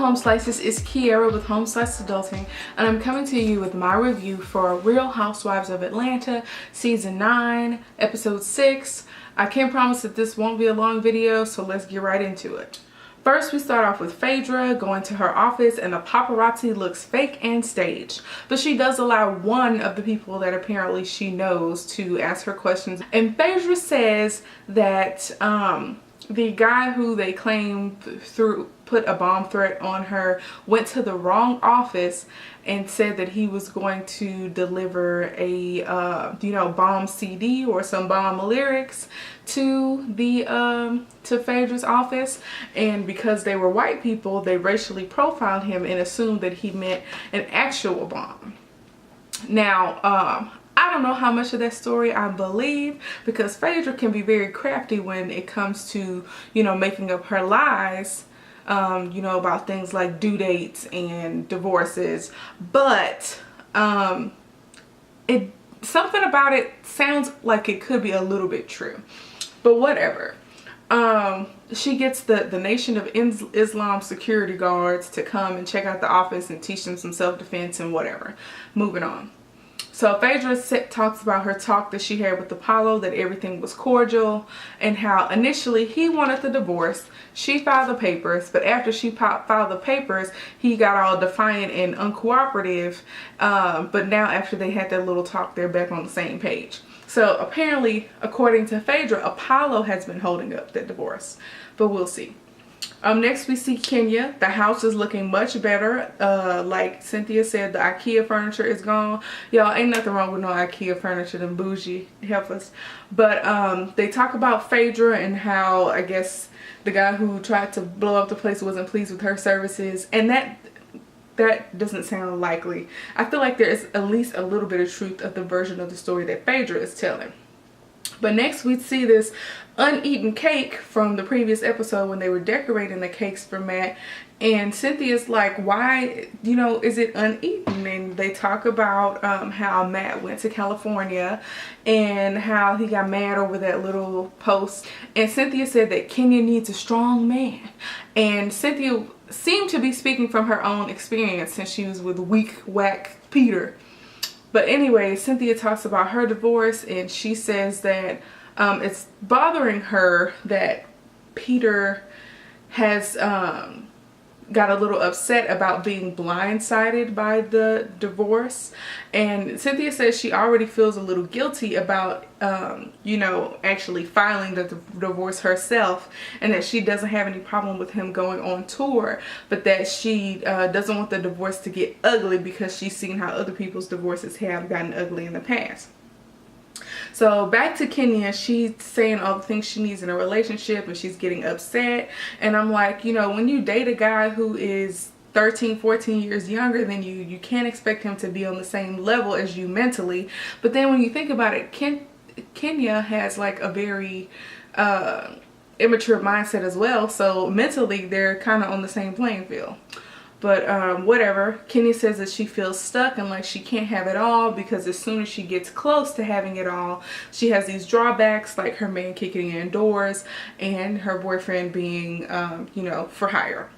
Home Slices, it's Kiera with Home Slice Adulting, and I'm coming to you with my review for Real Housewives of Atlanta Season 9, Episode 6. I can't promise that this won't be a long video, so let's get right into it. First, we start off with Phaedra going to her office, and the paparazzi looks fake and staged. But she does allow one of the people that apparently she knows to ask her questions. And Phaedra says that the guy who they claim put a bomb threat on her went to the wrong office and said that he was going to deliver a bomb CD or some bomb lyrics to Phaedra's office, and because they were white people, they racially profiled him and assumed that he meant an actual bomb. Now I don't know how much of that story I believe, because Phaedra can be very crafty when it comes to, making up her lies, about things like due dates and divorces. But something about it sounds like it could be a little bit true. But whatever. She gets the Nation of Islam security guards to come and check out the office and teach them some self-defense and whatever. Moving on. So Phaedra talks about her talk that she had with Apollo, that everything was cordial, and how initially he wanted the divorce. She filed the papers, but after she filed the papers, he got all defiant and uncooperative. But now after they had that little talk, they're back on the same page. So apparently, according to Phaedra, Apollo has been holding up the divorce, but we'll see. Next we see Kenya. The house is looking much better. Like Cynthia said, the IKEA furniture is gone. Y'all, ain't nothing wrong with no IKEA furniture. Them bougie help us. But they talk about Phaedra and how, I guess, the guy who tried to blow up the place wasn't pleased with her services. And that doesn't sound likely. I feel like there is at least a little bit of truth of the version of the story that Phaedra is telling. But next we see this uneaten cake from the previous episode when they were decorating the cakes for Matt. And Cynthia's like, why, is it uneaten? And they talk about how Matt went to California and how he got mad over that little post. And Cynthia said that Kenya needs a strong man. And Cynthia seemed to be speaking from her own experience since she was with weak, whack Peter. But anyway, Cynthia talks about her divorce, and she says that it's bothering her that Peter has got a little upset about being blindsided by the divorce. And Cynthia says she already feels a little guilty about, actually filing the divorce herself, and that she doesn't have any problem with him going on tour, but that she doesn't want the divorce to get ugly because she's seen how other people's divorces have gotten ugly in the past. So back to Kenya, she's saying all the things she needs in a relationship, and she's getting upset. And I'm like, when you date a guy who is 13, 14 years younger than you, you can't expect him to be on the same level as you mentally. But then when you think about it, Kenya has like a very immature mindset as well. So mentally, they're kind of on the same playing field. But whatever. Kenya says that she feels stuck and like she can't have it all, because as soon as she gets close to having it all, she has these drawbacks, like her man kicking in doors and her boyfriend being, for hire.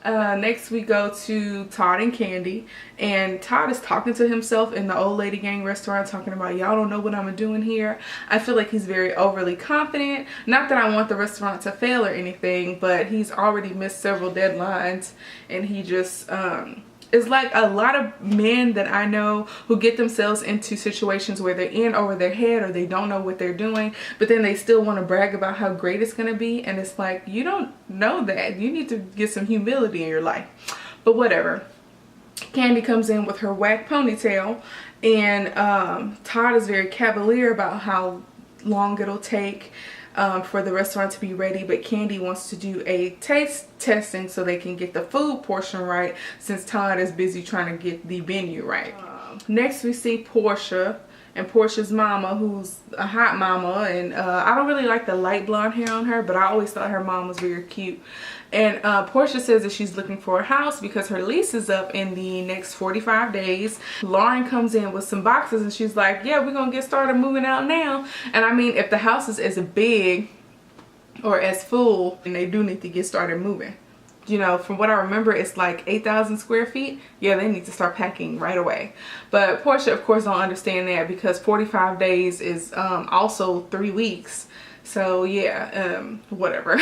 Next we go to Todd and Candy, and Todd is talking to himself in the old lady gang restaurant, talking about, y'all don't know what I'm doing here. I feel like he's very overly confident. Not that I want the restaurant to fail or anything, but he's already missed several deadlines, and he just is like a lot of men that I know who get themselves into situations where they're in over their head or they don't know what they're doing, but then they still want to brag about how great it's going to be. And it's like, you don't know that. You need to get some humility in your life. But whatever. Candy comes in with her whack ponytail, and Todd is very cavalier about how long it'll take for the restaurant to be ready, but Candy wants to do a taste testing so they can get the food portion right, since Todd is busy trying to get the menu right. Next we see Portia and Portia's mama, who's a hot mama, and I don't really like the light blonde hair on her, but I always thought her mom was very cute. And Portia says that she's looking for a house because her lease is up in the next 45 days. Lauren comes in with some boxes and she's like, yeah, we're gonna get started moving out now. And I mean, if the house is as big or as full, then they do need to get started moving. you know, from what I remember, it's like 8,000 square feet. Yeah, they need to start packing right away. But Portia, of course, don't understand that because 45 days is also 3 weeks. So yeah, whatever.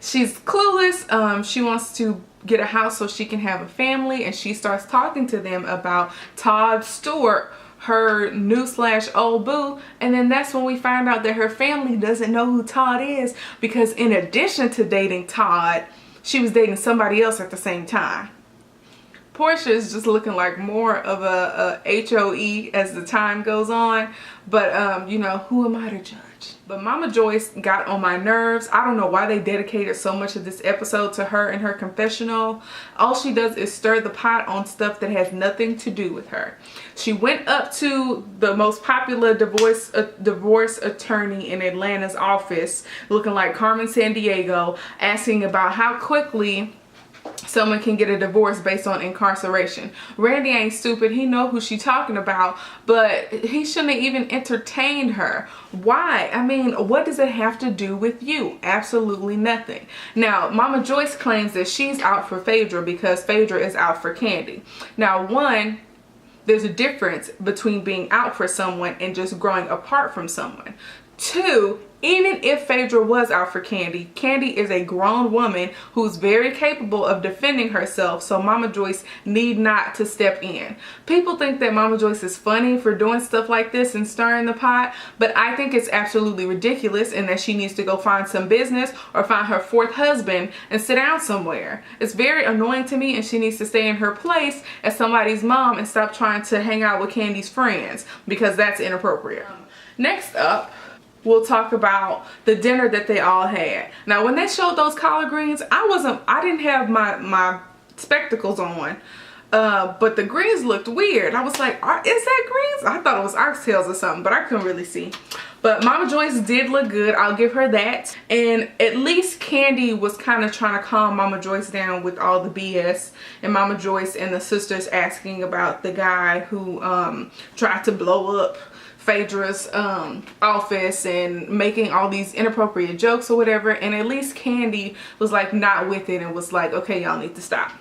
She's clueless. She wants to get a house so she can have a family, and she starts talking to them about Todd Stewart, her new / old boo. And then that's when we find out that her family doesn't know who Todd is, because in addition to dating Todd, she was dating somebody else at the same time. Portia is just looking like more of a HOE as the time goes on. But, you know, who am I to judge? But Mama Joyce got on my nerves. I don't know why they dedicated so much of this episode to her and her confessional. All she does is stir the pot on stuff that has nothing to do with her. She went up to the most popular divorce attorney in Atlanta's office, looking like Carmen Sandiego, asking about how quickly someone can get a divorce based on incarceration. Randy ain't stupid. He know who she talking about, but he shouldn't have even entertained her. Why? I mean, what does it have to do with you? Absolutely nothing. Now, Mama Joyce claims that she's out for Phaedra because Phaedra is out for Candy. Now, one, there's a difference between being out for someone and just growing apart from someone. Two, even if Phaedra was out for Candy, Candy is a grown woman who's very capable of defending herself, so Mama Joyce need not to step in. People think that Mama Joyce is funny for doing stuff like this and stirring the pot, but I think it's absolutely ridiculous, and that she needs to go find some business or find her 4th husband and sit down somewhere. It's very annoying to me, and she needs to stay in her place as somebody's mom and stop trying to hang out with Candy's friends, because that's inappropriate. Next up, we'll talk about the dinner that they all had. Now, when they showed those collard greens, I didn't have my spectacles on, but the greens looked weird. I was like, is that greens? I thought it was oxtails or something, but I couldn't really see. But Mama Joyce did look good. I'll give her that. And at least Candy was kind of trying to calm Mama Joyce down with all the BS. And Mama Joyce and the sisters asking about the guy who tried to blow up Phaedra's office and making all these inappropriate jokes or whatever. And at least Candy was like not with it and was like, okay, y'all need to stop.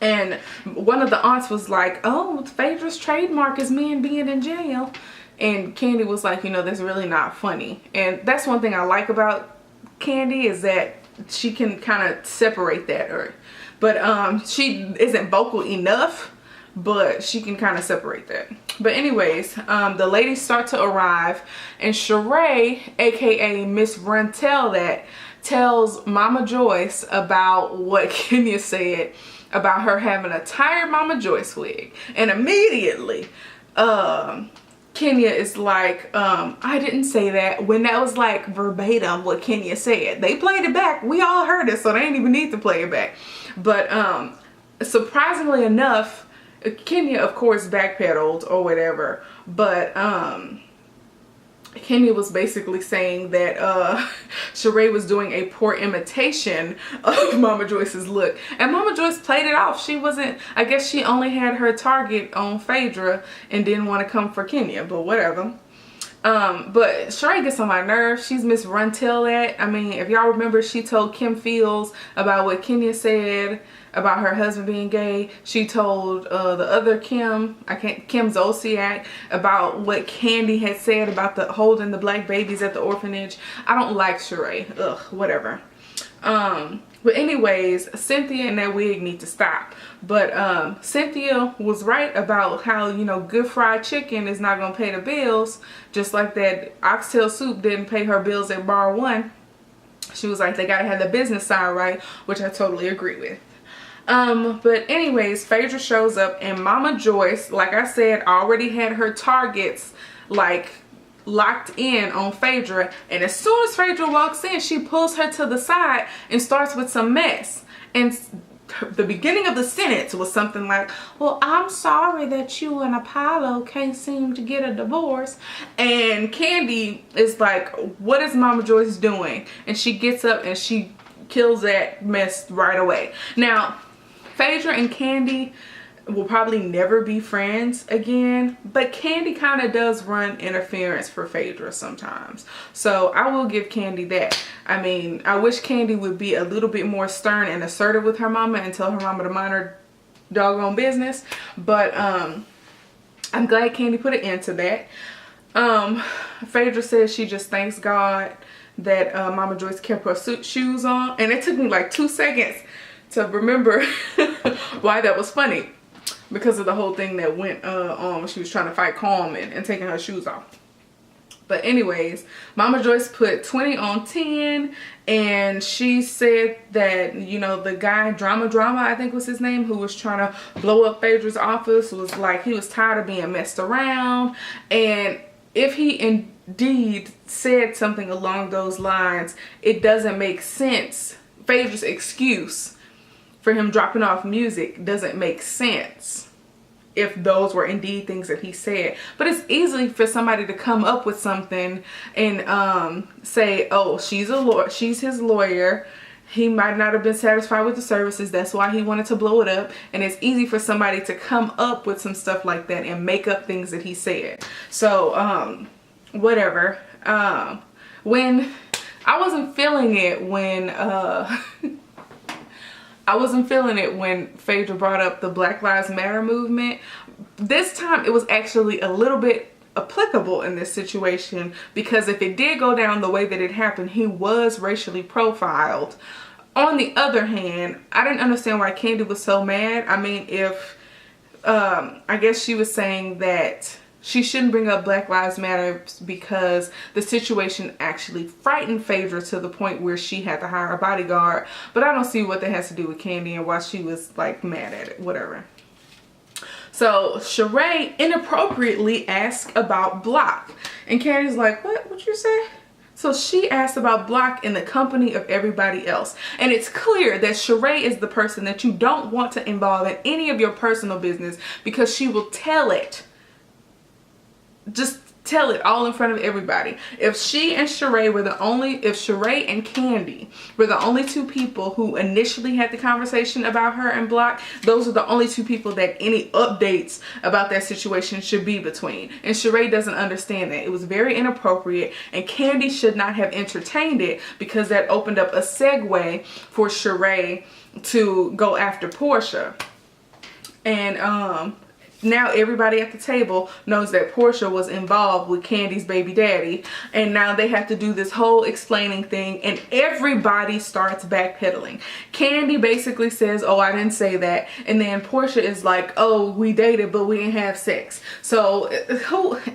And one of the aunts was like, oh, Phaedra's trademark is men being in jail. And Candy was like, you know, that's really not funny. And that's one thing I like about Candy, is that she can kind of separate that. But she isn't vocal enough, but she can kind of separate that. But anyways, the ladies start to arrive, and Sheree, aka Miss Runtel, that tells Mama Joyce about what Kenya said about her having a tired Mama Joyce wig. And immediately Kenya is like, I didn't say that, when that was like verbatim what Kenya said. They played it back. We all heard it, so they didn't even need to play it back. But surprisingly enough, Kenya, of course, backpedaled or whatever, but Kenya was basically saying that Sheree was doing a poor imitation of Mama Joyce's look, and Mama Joyce played it off. She wasn't, I guess she only had her target on Phaedra and didn't want to come for Kenya, but whatever. But Sheree gets on my nerves. She's Miss Runtel that. I mean, if y'all remember, she told Kim Fields about what Kenya said about her husband being gay. She told the other Kim, Kim Zolciak, about what Candy had said about the holding the black babies at the orphanage. I don't like Sheree. Ugh, whatever. But anyways, Cynthia and that wig need to stop. But Cynthia was right about how, you know, good fried chicken is not going to pay the bills. Just like that oxtail soup didn't pay her bills at Bar 1. She was like, they got to have the business side right, which I totally agree with. But anyways, Phaedra shows up, and Mama Joyce, like I said, already had her targets like locked in on Phaedra. And as soon as Phaedra walks in, she pulls her to the side and starts with some mess. And the beginning of the sentence was something like, well, I'm sorry that you and Apollo can't seem to get a divorce. And Candy is like, what is Mama Joyce doing? And she gets up and she kills that mess right away. Now, Phaedra and Candy will probably never be friends again, but Kandi kind of does run interference for Phaedra sometimes. So I will give Kandi that. I mean, I wish Kandi would be a little bit more stern and assertive with her mama and tell her mama to mind her doggone business. But I'm glad Kandi put an end to that. Phaedra says she just thanks God that Mama Joyce kept her shoes on. And it took me like 2 seconds to remember why that was funny. Because of the whole thing that went on when she was trying to fight Coleman and taking her shoes off. But anyways, Mama Joyce put 20 on 10. And she said that, you know, the guy, Drama, I think was his name, who was trying to blow up Phaedra's office, was like, he was tired of being messed around. And if he indeed said something along those lines, it doesn't make sense. Phaedra's excuse for him dropping off music doesn't make sense if those were indeed things that he said. But it's easy for somebody to come up with something and say, oh, she's his lawyer, he might not have been satisfied with the services, that's why he wanted to blow it up. And it's easy for somebody to come up with some stuff like that and make up things that he said. So whatever. When I wasn't feeling it when Phaedra brought up the Black Lives Matter movement. This time it was actually a little bit applicable in this situation, because if it did go down the way that it happened, he was racially profiled. On the other hand, I didn't understand why Kandi was so mad. I mean, if I guess she was saying that she shouldn't bring up Black Lives Matter because the situation actually frightened Phaedra to the point where she had to hire a bodyguard. But I don't see what that has to do with Kandi and why she was like mad at it, whatever. So Sheree inappropriately asked about Block. And Kandi's like, what'd you say? So she asked about Block in the company of everybody else. And it's clear that Sheree is the person that you don't want to involve in any of your personal business, because she will tell it. Just tell it all in front of everybody. If Sheree and Kandi were the only two people who initially had the conversation about her and Block, those are the only two people that any updates about that situation should be between. And Sheree doesn't understand that. It was very inappropriate, and Kandi should not have entertained it, because that opened up a segue for Sheree to go after Portia. And now everybody at the table knows that Portia was involved with Kandi's baby daddy, and now they have to do this whole explaining thing, and everybody starts backpedaling. Kandi basically says, oh, I didn't say that, and then Portia is like, oh, we dated but we didn't have sex. So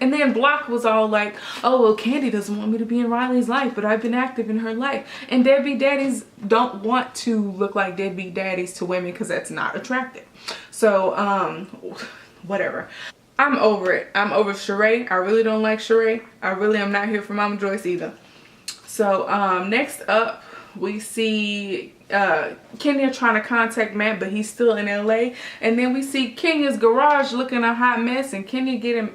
and then Block was all like, oh, well, Kandi doesn't want me to be in Riley's life, but I've been active in her life. And deadbeat daddies don't want to look like deadbeat daddies to women, because that's not attractive. So whatever. I'm over it. I'm over Sheree. I really don't like Sheree. I really am not here for Mama Joyce either. So next up we see Kenya trying to contact Matt, but he's still in LA. And then we see Kenya's garage looking a hot mess, and Kenya getting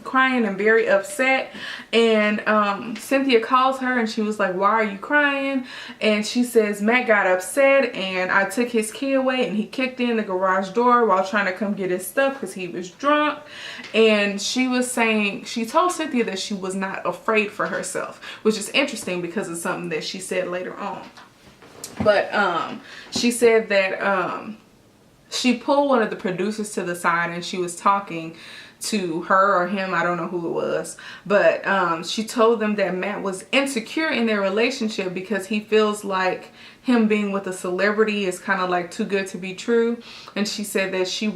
crying and very upset. And Cynthia calls her and she was like, why are you crying? And she says, Matt got upset and I took his key away, and he kicked in the garage door while trying to come get his stuff because he was drunk. And she was saying, she told Cynthia that she was not afraid for herself, which is interesting because it's something that she said later on. But she said that she pulled one of the producers to the side and she was talking to her or him, I don't know who it was, but she told them that Matt was insecure in their relationship because he feels like him being with a celebrity is kind of like too good to be true. And she said that she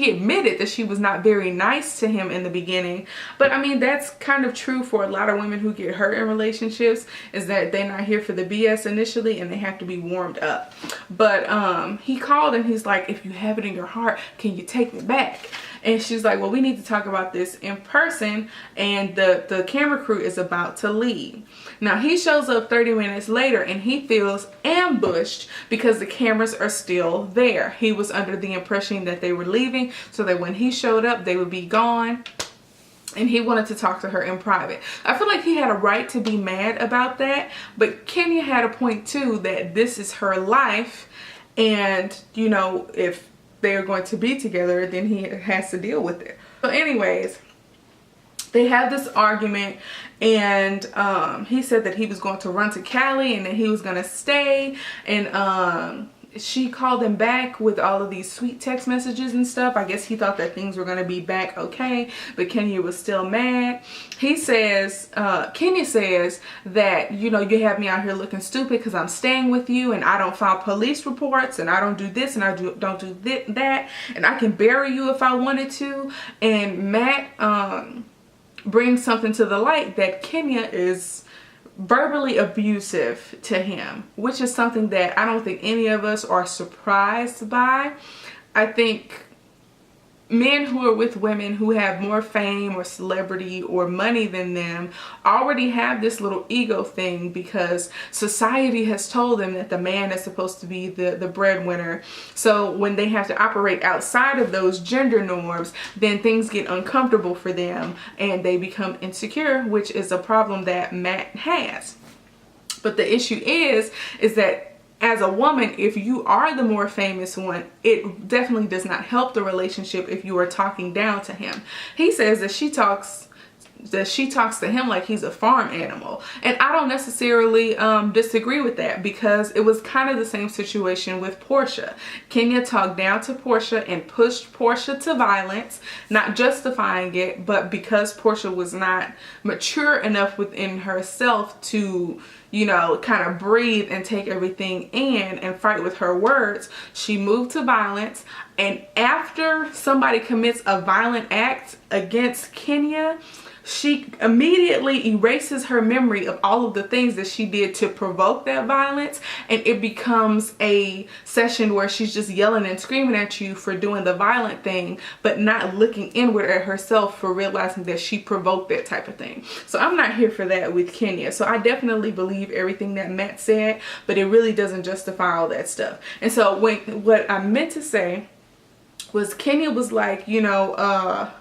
admitted that she was not very nice to him in the beginning. But I mean, that's kind of true for a lot of women who get hurt in relationships, is that they're not here for the BS initially and they have to be warmed up. But he called and he's like, if you have it in your heart, can you take me back? And she's like, well, we need to talk about this in person, and the camera crew is about to leave. Now he shows up 30 minutes later and he feels ambushed because the cameras are still there. He was under the impression that they were leaving so that when he showed up they would be gone, and he wanted to talk to her in private. I feel like he had a right to be mad about that, but Kenya had a point too, that this is her life, and you know, if they are going to be together, then he has to deal with it. So anyways, they have this argument, and he said that he was going to run to Cali and that he was going to stay, and she called him back with all of these sweet text messages and stuff. I guess he thought that things were going to be back okay, but Kenya was still mad. He says, Kenya says that, you know, you have me out here looking stupid because I'm staying with you and I don't file police reports and I don't do this and I don't do that, and I can bury you if I wanted to. And Matt brings something to the light that Kenya is verbally abusive to him, which is something that I don't think any of us are surprised by. I think men who are with women who have more fame or celebrity or money than them already have this little ego thing, because society has told them that the man is supposed to be the breadwinner. So when they have to operate outside of those gender norms, then things get uncomfortable for them and they become insecure, which is a problem that Matt has. But the issue is that as a woman, if you are the more famous one, it definitely does not help the relationship if you are talking down to him. He says that she talks to him like he's a farm animal, and I don't necessarily disagree with that, because it was kind of the same situation with Portia. Kenya talked down to Portia and pushed Portia to violence, not justifying it, but because Portia was not mature enough within herself to, you know, kind of breathe and take everything in and fight with her words, she moved to violence. And after somebody commits a violent act against Kenya, she immediately erases her memory of all of the things that she did to provoke that violence, and it becomes a session where she's just yelling and screaming at you for doing the violent thing, but not looking inward at herself for realizing that she provoked that type of thing. So I'm not here for that with Kenya. So I definitely believe everything that Matt said, but it really doesn't justify all that stuff. And so what I meant to say was, Kenya was like, you know,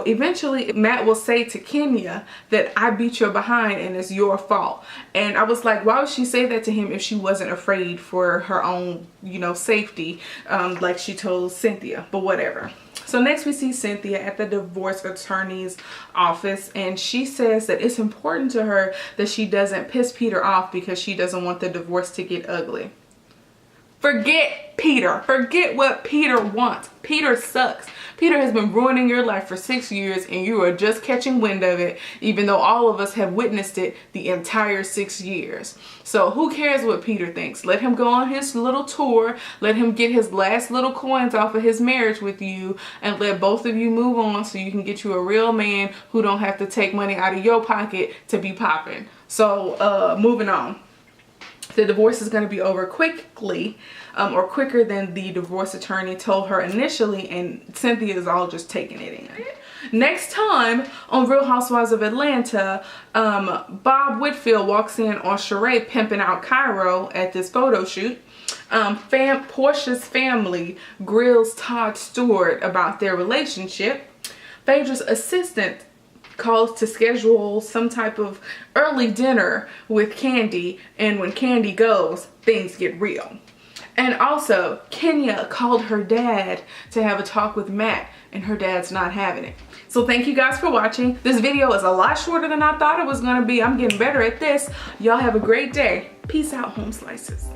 eventually Matt will say to Kenya that I beat your behind and it's your fault. And I was like, why would she say that to him if she wasn't afraid for her own, you know, safety, like she told Cynthia? But whatever. So next we see Cynthia at the divorce attorney's office, and she says that it's important to her that she doesn't piss Peter off because she doesn't want the divorce to get ugly. Forget Peter. Forget what Peter wants. Peter sucks. Peter has been ruining your life for 6 years and you are just catching wind of it, even though all of us have witnessed it the entire 6 years. So who cares what Peter thinks? Let him go on his little tour. Let him get his last little coins off of his marriage with you, and let both of you move on so you can get you a real man who don't have to take money out of your pocket to be popping. So moving on. The divorce is going to be over quickly, or quicker than the divorce attorney told her initially, and Cynthia is all just taking it in. Next time on Real Housewives of Atlanta, Bob Whitfield walks in on Sheree pimping out Cairo at this photo shoot. Portia's family grills Todd Stewart about their relationship. Phaedra's assistant calls to schedule some type of early dinner with Candy, and when Candy goes, things get real. And also, Kenya called her dad to have a talk with Matt, and her dad's not having it. So thank you guys for watching. This video is a lot shorter than I thought it was gonna be. I'm getting better at this. Y'all have a great day. Peace out, home slices.